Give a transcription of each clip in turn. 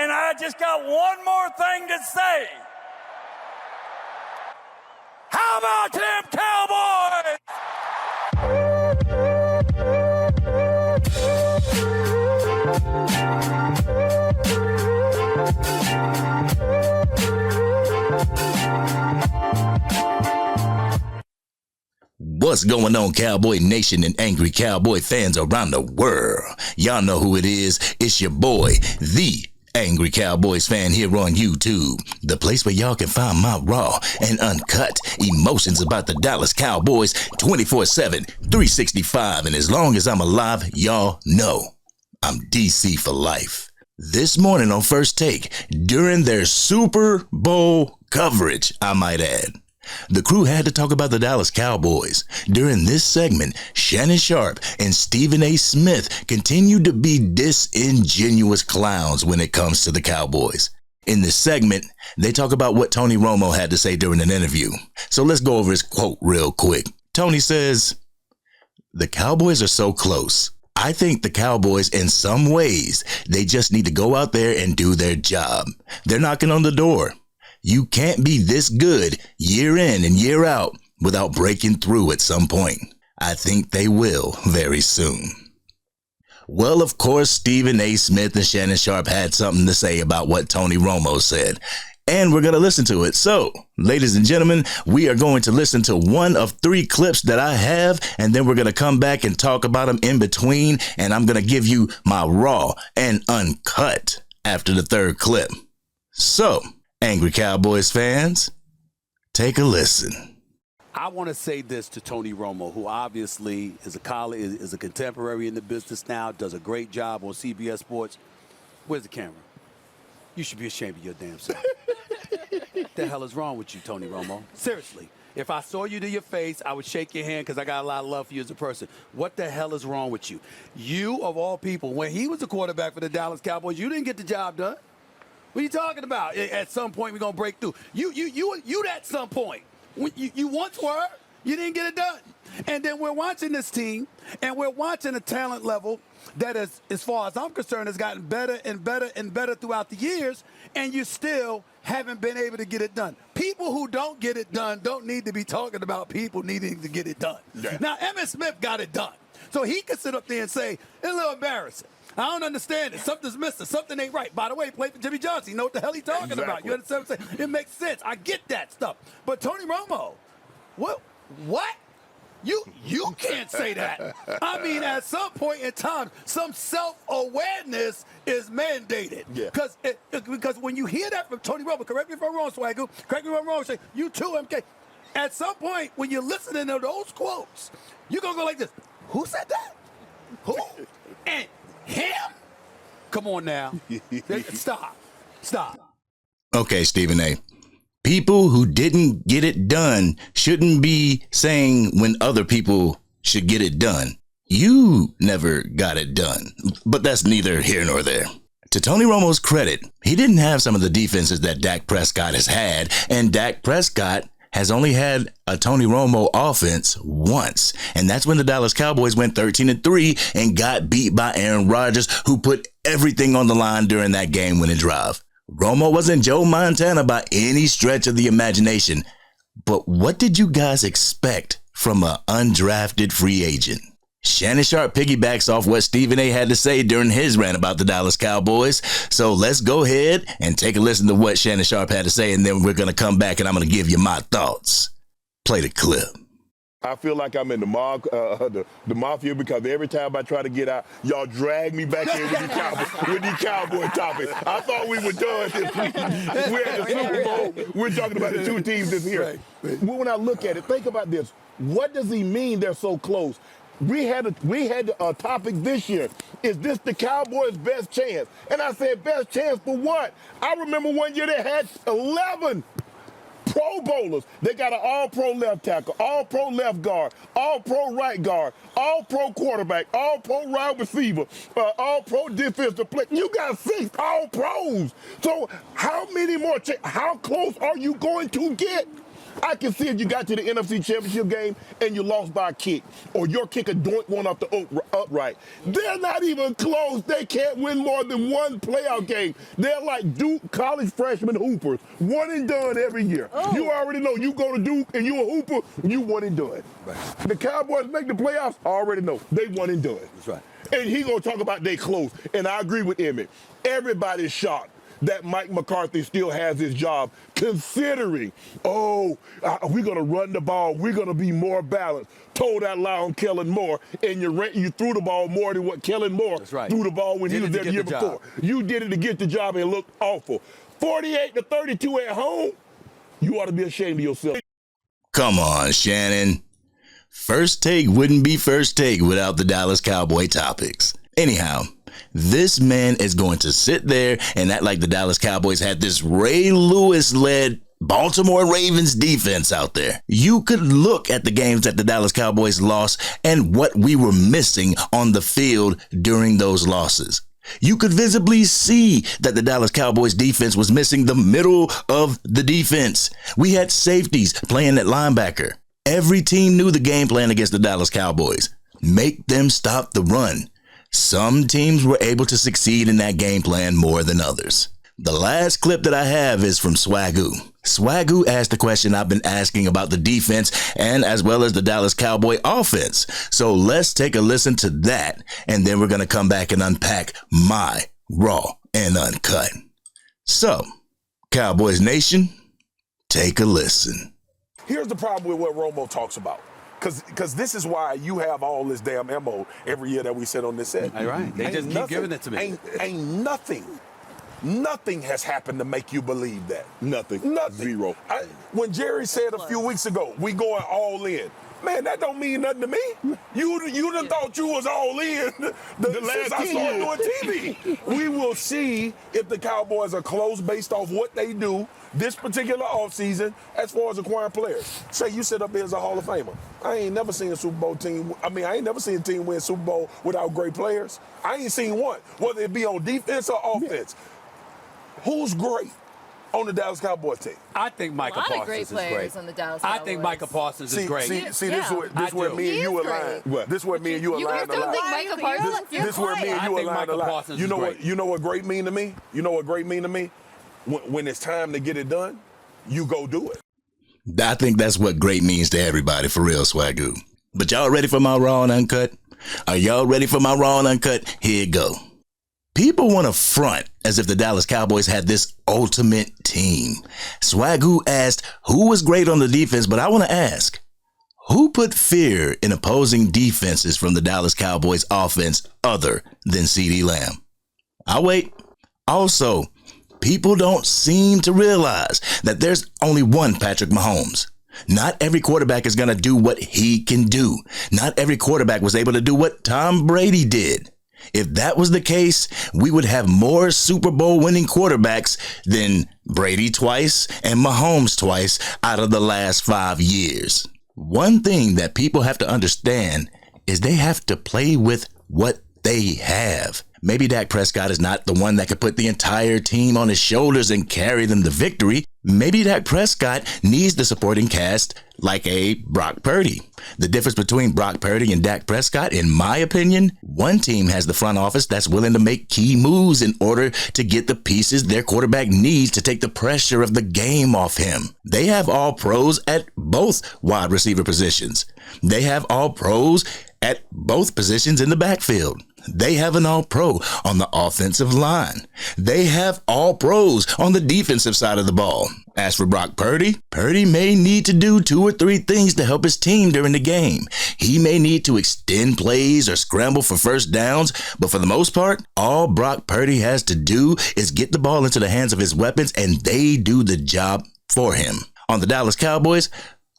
and I just got one more thing to say. How about them Cowboys? What's going on, Cowboy Nation and Angry Cowboy fans around the world? Y'all know who it is. It's your boy, the Angry Cowboys Fan, here on YouTube, the place where y'all can find my raw and uncut emotions about the Dallas Cowboys 24/7, 365, and as long as I'm alive, y'all know I'm DC for life. This morning on First Take, during their Super Bowl coverage, I might add, the crew had to talk about the Dallas Cowboys. During this segment, Shannon Sharpe and Stephen A. Smith continued to be disingenuous clowns when it comes to the Cowboys. In this segment, they talk about what Tony Romo had to say during an interview. So let's go over his quote real quick. Tony says, "The Cowboys are so close. I think the Cowboys, in some ways, they just need to go out there and do their job. They're knocking on the door. You can't be this good year in and year out without breaking through at some point. I think they will very soon." Well, of course, Stephen A. Smith and Shannon Sharpe had something to say about what Tony Romo said, and we're going to listen to it. So, ladies and gentlemen, we are going to listen to one of 3 clips that I have, and then we're going to come back and talk about them in between, and I'm going to give you my raw and uncut after the 3rd clip. So, Angry Cowboys fans, take a listen. I want to say this to Tony Romo, who obviously is a contemporary in the business now, does a great job on CBS Sports. Where's the camera? You should be ashamed of your damn self. What the hell is wrong with you, Tony Romo? Seriously, if I saw you to your face, I would shake your hand because I got a lot of love for you as a person. What the hell is wrong with you? You, of all people, when he was the quarterback for the Dallas Cowboys, you didn't get the job done. What are you talking about? At some point, we're going to break through. You at some point. You once were. You didn't get it done. And then we're watching this team, and we're watching a talent level that, is, as far as I'm concerned, has gotten better and better and better throughout the years, and you still haven't been able to get it done. People who don't get it done don't need to be talking about people needing to get it done. Yeah. Now, Emmitt Smith got it done. So he can sit up there and say, it's a little embarrassing. I don't understand it. Something's missing. Something ain't right. By the way, he played for Jimmy Johnson. You know what the hell he's talking about. You understand what I'm saying? It makes sense. I get that stuff. But Tony Romo, what? You can't say that. I mean, at some point in time, some self-awareness is mandated. Because when you hear that from Tony Romo, correct me if I'm wrong, Swagger, correct me if I'm wrong, say, you too, MK. At some point, when you're listening to those quotes, you're going to go like this. Who said that? Who? And him? Come on now. Stop. Okay, Stephen A. People who didn't get it done shouldn't be saying when other people should get it done. You never got it done. But that's neither here nor there. To Tony Romo's credit, he didn't have some of the defenses that Dak Prescott has had, and Dak Prescott has only had a Tony Romo offense once, and that's when the Dallas Cowboys went 13-3 and got beat by Aaron Rodgers, who put everything on the line during that game-winning drive. Romo wasn't Joe Montana by any stretch of the imagination, but what did you guys expect from an undrafted free agent? Shannon Sharpe piggybacks off what Stephen A. had to say during his rant about the Dallas Cowboys. So let's go ahead and take a listen to what Shannon Sharpe had to say, and then we're going to come back and I'm going to give you my thoughts. Play the clip. I feel like I'm in the mafia because every time I try to get out, y'all drag me back in with these cowboy topics. I thought we were done this week. We're at the Super Bowl. We're talking about the 2 teams this year. Right. When I look at it, think about this. What does he mean they're so close? We had a topic this year. Is this the Cowboys' best chance? And I said, best chance for what? I remember one year they had 11 Pro Bowlers. They got an all-pro left tackle, all-pro left guard, all-pro right guard, all-pro quarterback, all-pro wide receiver, all-pro defensive player. You got 6 all-pros. So how many more? How close are you going to get? I can see if you got to the NFC Championship game and you lost by a kick, or your kicker doinked one off the upright. They're not even close. They can't win more than one playoff game. They're like Duke college freshman hoopers, one and done every year. Oh. You already know you go to Duke and you a hooper, you one and done. Right. The Cowboys make the playoffs, I already know. They one and done. That's right. And he gonna talk about they close. And I agree with Emmett. Everybody's shocked that Mike McCarthy still has his job, considering, we're going to run the ball, we're going to be more balanced. Told that lie on Kellen Moore, and you threw the ball more than what Kellen Moore threw the ball when he was there the year before. You did it to get the job and it looked awful. 48-32 at home, you ought to be ashamed of yourself. Come on, Shannon. First Take wouldn't be First Take without the Dallas Cowboy topics. Anyhow, this man is going to sit there and act like the Dallas Cowboys had this Ray Lewis-led Baltimore Ravens defense out there. You could look at the games that the Dallas Cowboys lost and what we were missing on the field during those losses. You could visibly see that the Dallas Cowboys defense was missing the middle of the defense. We had safeties playing at linebacker. Every team knew the game plan against the Dallas Cowboys. Make them stop the run. Some teams were able to succeed in that game plan more than others. The last clip that I have is from Swagoo. Swagoo asked the question I've been asking about the defense and as well as the Dallas Cowboy offense. So let's take a listen to that, and then we're going to come back and unpack my Raw and Uncut. So, Cowboys Nation, take a listen. Here's the problem with what Romo talks about. Because this is why you have all this damn ammo every year that we sit on this set. All right. They just keep giving it to me. Ain't nothing has happened to make you believe that. Nothing. Zero. When Jerry said a few weeks ago, we going all in. Man, that don't mean nothing to me. You done thought you was all in the last I saw doing TV. We will see if the Cowboys are close based off what they do this particular offseason as far as acquiring players. Say you sit up here as a Hall of Famer. I ain't never seen a Super Bowl team. I ain't never seen a team win a Super Bowl without great players. I ain't seen one, whether it be on defense or offense. Who's great on the Dallas Cowboys team? I think Micah Parsons is great. On the Dallas Cowboys. I think Micah Parsons is great. See, this is where me and you align. This is where me and you align a lot. Micah Parsons? This is where me and you align a lot. You know what great mean to me? You know what great mean to me? When it's time to get it done, you go do it. I think that's what great means to everybody, for real, Swagoo. But y'all ready for my Raw and Uncut? Are y'all ready for my Raw and Uncut? Here it go. People want to front as if the Dallas Cowboys had this ultimate team. Swagoo asked who was great on the defense, but I want to ask, who put fear in opposing defenses from the Dallas Cowboys offense other than CeeDee Lamb? I'll wait. Also, people don't seem to realize that there's only one Patrick Mahomes. Not every quarterback is going to do what he can do. Not every quarterback was able to do what Tom Brady did. If that was the case, we would have more Super Bowl winning quarterbacks than Brady twice and Mahomes twice out of the last 5 years. One thing that people have to understand is they have to play with what they have. Maybe Dak Prescott is not the one that could put the entire team on his shoulders and carry them to victory. Maybe Dak Prescott needs the supporting cast like a Brock Purdy. The difference between Brock Purdy and Dak Prescott, in my opinion, one team has the front office that's willing to make key moves in order to get the pieces their quarterback needs to take the pressure of the game off him. They have all pros at both wide receiver positions. They have all pros at both positions in the backfield. They have an all-pro on the offensive line. They have all pros on the defensive side of the ball. As for Brock Purdy, Purdy may need to do 2 or 3 things to help his team during the game. He may need to extend plays or scramble for first downs, but for the most part, all Brock Purdy has to do is get the ball into the hands of his weapons, and they do the job for him. On the Dallas Cowboys,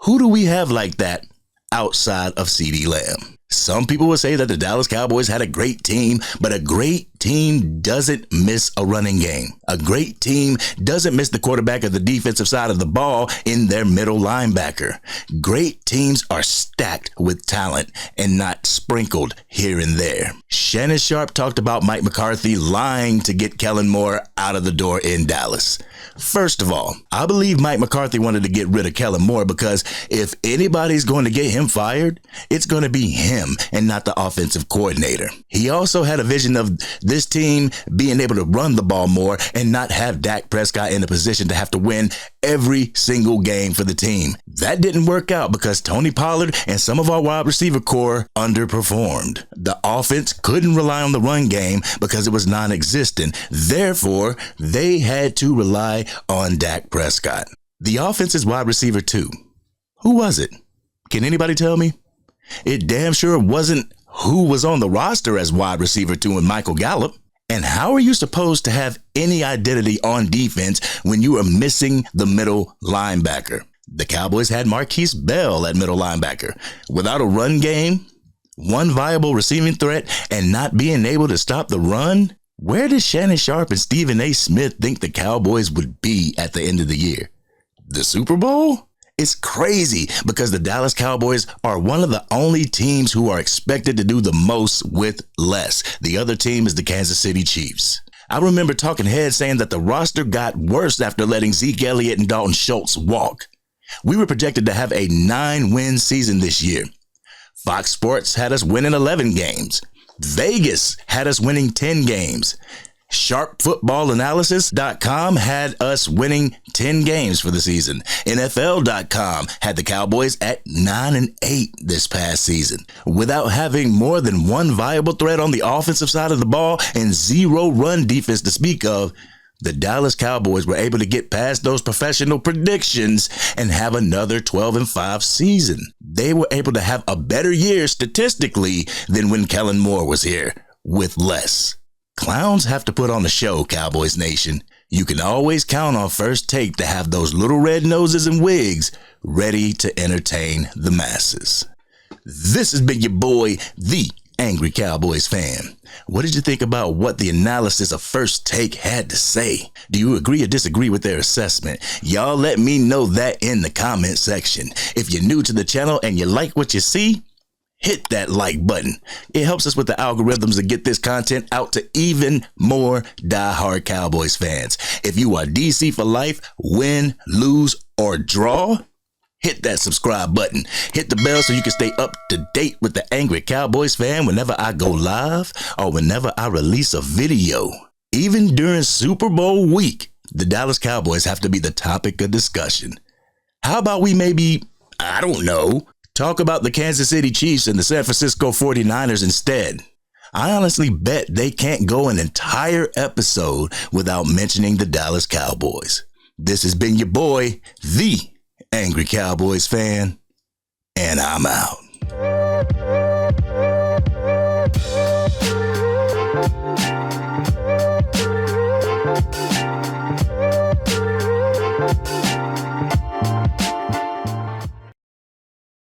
who do we have like that outside of CeeDee Lamb? Some people will say that the Dallas Cowboys had a great team, but a great team doesn't miss a running game. A great team doesn't miss the quarterback or the defensive side of the ball in their middle linebacker. Great teams are stacked with talent and not sprinkled here and there. Shannon Sharpe talked about Mike McCarthy lying to get Kellen Moore out of the door in Dallas. First of all, I believe Mike McCarthy wanted to get rid of Kellen Moore because if anybody's going to get him fired, it's going to be him and not the offensive coordinator. He also had a vision of this team being able to run the ball more and not have Dak Prescott in a position to have to win every single game for the team. That didn't work out because Tony Pollard and some of our wide receiver core underperformed. The offense couldn't rely on the run game because it was non-existent. Therefore, they had to rely on Dak Prescott. The offense's wide receiver 2. Who was it? Can anybody tell me? It damn sure wasn't who was on the roster as wide receiver 2 in Michael Gallup. And how are you supposed to have any identity on defense when you are missing the middle linebacker? The Cowboys had Marquise Bell at middle linebacker. Without a run game, one viable receiving threat, and not being able to stop the run, where did Shannon Sharpe and Stephen A Smith think the Cowboys would be at the end of the year? The Super Bowl? It's crazy because the Dallas Cowboys are one of the only teams who are expected to do the most with less. The other team is the Kansas City Chiefs. I remember talking heads saying that the roster got worse after letting Zeke Elliott and Dalton Schultz walk. We were projected to have a 9-win season this year. Fox Sports had us winning 11 games. Vegas had us winning 10 games. SharpFootballAnalysis.com had us winning 10 games for the season. NFL.com had the Cowboys at 9-8 this past season. Without having more than one viable threat on the offensive side of the ball and zero run defense to speak of, the Dallas Cowboys were able to get past those professional predictions and have another 12-5 season. They were able to have a better year statistically than when Kellen Moore was here, with less. Clowns have to put on a show, Cowboys Nation. You can always count on First Take to have those little red noses and wigs ready to entertain the masses. This has been your boy, the Angry Cowboys Fan. What did you think about what the analysis of First Take had to say? Do you agree or disagree with their assessment? Y'all let me know that in the comment section. If you're new to the channel and you like what you see, hit that like button. It helps us with the algorithms to get this content out to even more diehard Cowboys fans. If you are DC for life, win, lose, or draw, hit that subscribe button. Hit the bell so you can stay up to date with the Angry Cowboys Fan whenever I go live or whenever I release a video. Even during Super Bowl week, the Dallas Cowboys have to be the topic of discussion. How about we maybe, I don't know, talk about the Kansas City Chiefs and the San Francisco 49ers instead? I honestly bet they can't go an entire episode without mentioning the Dallas Cowboys. This has been your boy, the Angry Cowboys Fan, and I'm out.